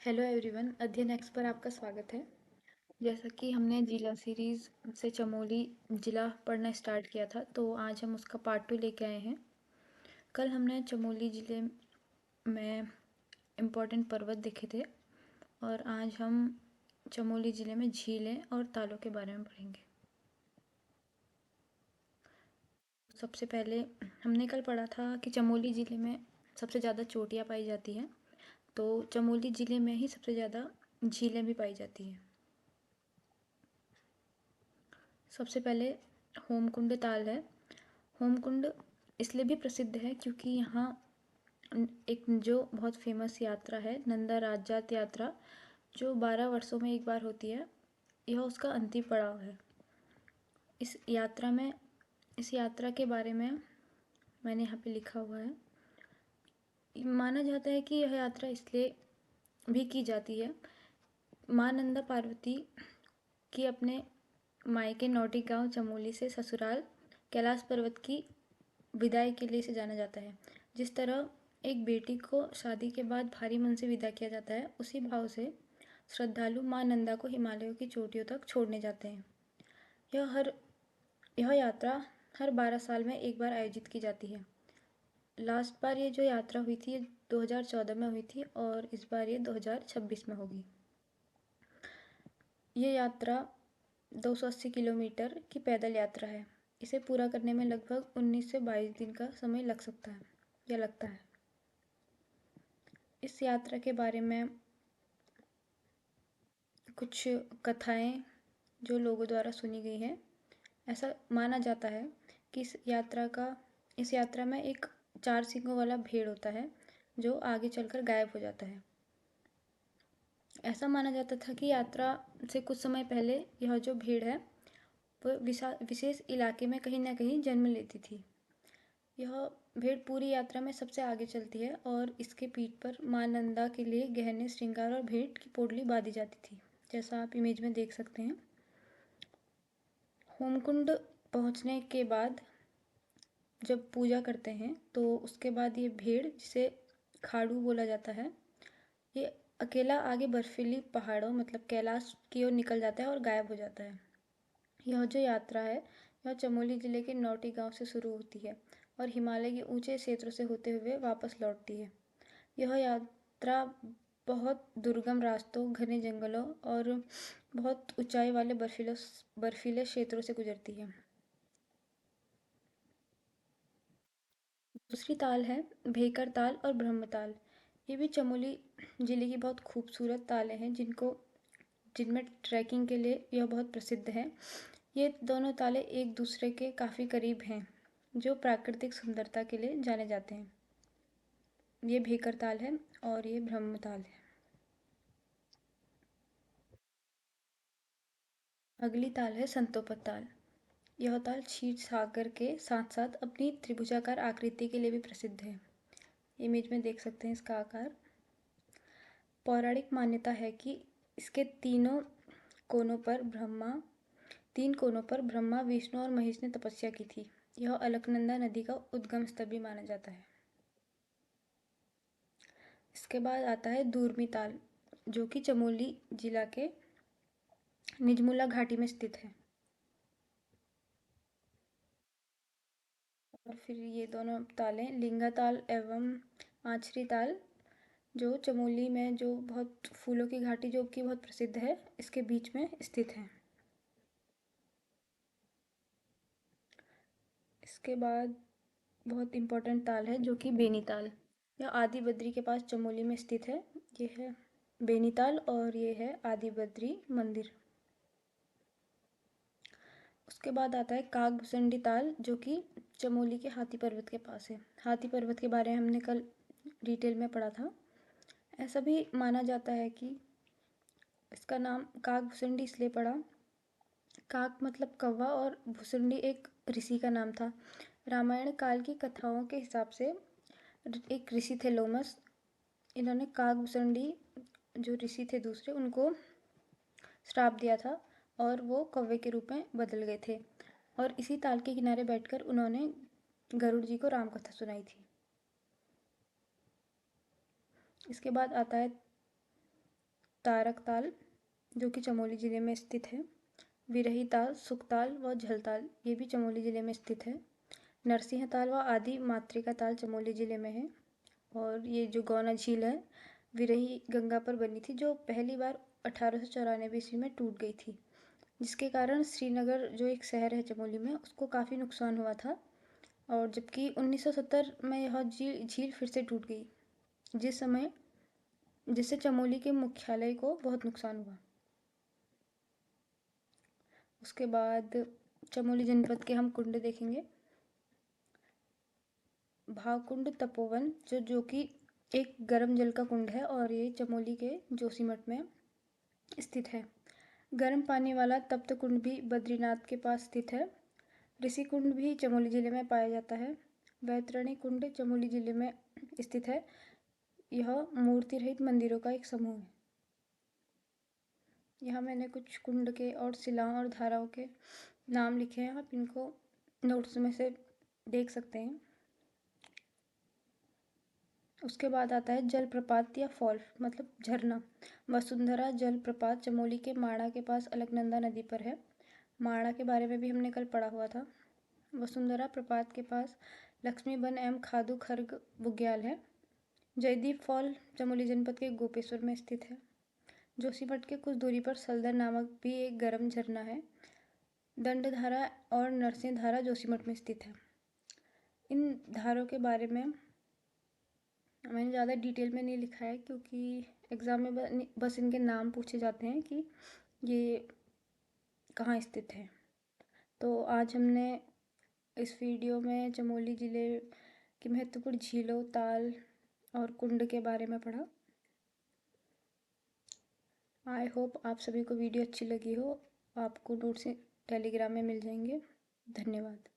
Hello everyone, अध्ययन x पर आपका स्वागत है। जैसा कि हमने जिला सीरीज से चमोली जिला पढ़ना स्टार्ट किया था, तो आज हम उसका पार्ट 2 लेके आए हैं। कल हमने चमोली जिले में इम्पोर्टेंट पर्वत देखे थे और आज हम चमोली जिले में झीलें और तालों के बारे में पढ़ेंगे। सबसे पहले हमने कल पढ़ा था कि चमोली जिले में सबसे ज़्यादा चोटियाँ पाई जाती हैं, तो चमोली जिले में ही सबसे ज़्यादा झीलें भी पाई जाती हैं। सबसे पहले होमकुंड ताल है। होमकुंड इसलिए भी प्रसिद्ध है क्योंकि यहाँ एक जो बहुत फेमस यात्रा है, नंदा राजजात यात्रा, जो 12 वर्षों में एक बार होती है, यह उसका अंतिम पड़ाव है। इस यात्रा के बारे में मैंने यहाँ पे लिखा हुआ है। माना जाता है कि यह यात्रा इसलिए भी की जाती है, माँ नंदा पार्वती की अपने मायके नौटी गांव चमोली से ससुराल कैलाश पर्वत की विदाई के लिए इसे जाना जाता है। जिस तरह एक बेटी को शादी के बाद भारी मन से विदा किया जाता है, उसी भाव से श्रद्धालु माँ नंदा को हिमालयों की चोटियों तक छोड़ने जाते हैं। यह यात्रा हर 12 साल में एक बार आयोजित की जाती है। लास्ट बार ये जो यात्रा हुई थी, ये 2014 में हुई थी और इस बार ये 2026 में होगी। ये यात्रा 280 किलोमीटर की पैदल यात्रा है। इसे पूरा करने में लगभग 19 से 22 दिन का समय लग सकता है या लगता है। इस यात्रा के बारे में कुछ कथाएं जो लोगों द्वारा सुनी गई हैं। ऐसा माना जाता है कि इस यात्रा में एक 4 सींगों वाला भेड़ होता है जो आगे चलकर गायब हो जाता है। ऐसा माना जाता था कि यात्रा से कुछ समय पहले यह जो भेड़ है वह विशेष इलाके में कहीं ना कहीं जन्म लेती थी। यह भेड़ पूरी यात्रा में सबसे आगे चलती है और इसके पीठ पर माँ नंदा के लिए गहने श्रृंगार और भेंट की पोटली बांधी जाती थी, जैसा आप इमेज में देख सकते हैं। होमकुंड पहुंचने के बाद जब पूजा करते हैं तो उसके बाद ये भेड़, जिसे खाड़ू बोला जाता है, ये अकेला आगे बर्फीली पहाड़ों मतलब कैलाश की ओर निकल जाता है और गायब हो जाता है। यह जो यात्रा है, यह चमोली जिले के नौटी गांव से शुरू होती है और हिमालय के ऊंचे क्षेत्रों से होते हुए वापस लौटती है। यह यात्रा बहुत दुर्गम रास्तों, घने जंगलों और बहुत ऊंचाई वाले बर्फीले क्षेत्रों से गुजरती है। दूसरी ताल है भेकर ताल और ब्रह्म ताल। ये भी चमोली जिले की बहुत खूबसूरत तालें हैं जिनमें ट्रैकिंग के लिए यह बहुत प्रसिद्ध है। ये दोनों ताले एक दूसरे के काफ़ी करीब हैं, जो प्राकृतिक सुंदरता के लिए जाने जाते हैं। ये भेकर ताल है और ये ब्रह्म ताल है। अगली ताल है संतोपत ताल। यह ताल क्षीर सागर के साथ साथ अपनी त्रिभुजाकार आकृति के लिए भी प्रसिद्ध है। इमेज में देख सकते हैं इसका आकार। पौराणिक मान्यता है कि इसके तीन कोनों पर ब्रह्मा, विष्णु और महेश ने तपस्या की थी। यह अलकनंदा नदी का उद्गम स्थल भी माना जाता है। इसके बाद आता है दूर्मी ताल, जो कि चमोली जिला के निजमुला घाटी में स्थित है। और फिर ये दोनों तालें लिंगा ताल एवं आछरी ताल, जो चमोली में जो बहुत फूलों की घाटी जो कि बहुत प्रसिद्ध है, इसके बीच में स्थित है। इसके बाद बहुत इम्पोर्टेंट ताल है जो कि बेनीताल। यह आदि बद्री के पास चमोली में स्थित है। ये है बेनीताल और ये है आदि बद्री मंदिर। उसके बाद आता है कागभुसंडी ताल, जो कि चमोली के हाथी पर्वत के पास है। हाथी पर्वत के बारे में हमने कल डिटेल में पढ़ा था। ऐसा भी माना जाता है कि इसका नाम कागभुसंडी इसलिए पड़ा, काक मतलब कौवा और भुसुंडी एक ऋषि का नाम था। रामायण काल की कथाओं के हिसाब से एक ऋषि थे लोमस। इन्होंने कागभुसंडी जो ऋषि थे दूसरे, उनको श्राप दिया था और वो कौवे के रूप में बदल गए थे और इसी ताल के किनारे बैठकर उन्होंने गरुड़ जी को राम कथा सुनाई थी। इसके बाद आता है तारक ताल जो कि चमोली ज़िले में स्थित है, विरही ताल, सुखताल व झलताल ये भी चमोली ज़िले में स्थित है। नरसिंह ताल व आदि मातृका ताल चमोली ज़िले में है। और ये जो गौना झील है विरही गंगा पर बनी थी, जो पहली बार 1894 ईस्वी में टूट गई थी, जिसके कारण श्रीनगर जो एक शहर है चमोली में उसको काफ़ी नुकसान हुआ था। और जबकि 1970 में यह झील फिर से टूट गई, जिस समय जिससे चमोली के मुख्यालय को बहुत नुकसान हुआ। उसके बाद चमोली जनपद के हम कुंड देखेंगे। भावकुंड तपोवन जो कि एक गर्म जल का कुंड है और ये चमोली के जोशीमठ में स्थित है। गर्म पानी वाला तप्त कुंड भी बद्रीनाथ के पास स्थित है। ऋषि कुंड भी चमोली जिले में पाया जाता है। वैतरणी कुंड चमोली जिले में स्थित है। यह मूर्ति रहित मंदिरों का एक समूह है। यहाँ मैंने कुछ कुंड के और शिलाओं और धाराओं के नाम लिखे हैं, आप इनको नोट्स में से देख सकते हैं। उसके बाद आता है जलप्रपात या फॉल मतलब झरना। वसुंधरा जलप्रपात चमोली के माणा के पास अलकनंदा नदी पर है। माणा के बारे में भी हमने कल पढ़ा हुआ था। वसुंधरा प्रपात के पास लक्ष्मीबन एवं खादू खर्ग बुग्याल है। जयदीप फॉल चमोली जनपद के गोपेश्वर में स्थित है। जोशीमठ के कुछ दूरी पर सलदर नामक भी एक गर्म झरना है। दंडधारा और नरसिंह धारा जोशीमठ में स्थित है। इन धारों के बारे में मैंने ज़्यादा डिटेल में नहीं लिखा है, क्योंकि एग्ज़ाम में बस इनके नाम पूछे जाते हैं कि ये कहाँ स्थित है। तो आज हमने इस वीडियो में चमोली ज़िले की महत्वपूर्ण झीलों, ताल और कुंड के बारे में पढ़ा। आई होप आप सभी को वीडियो अच्छी लगी हो। आपको नोट्स टेलीग्राम में मिल जाएंगे। धन्यवाद।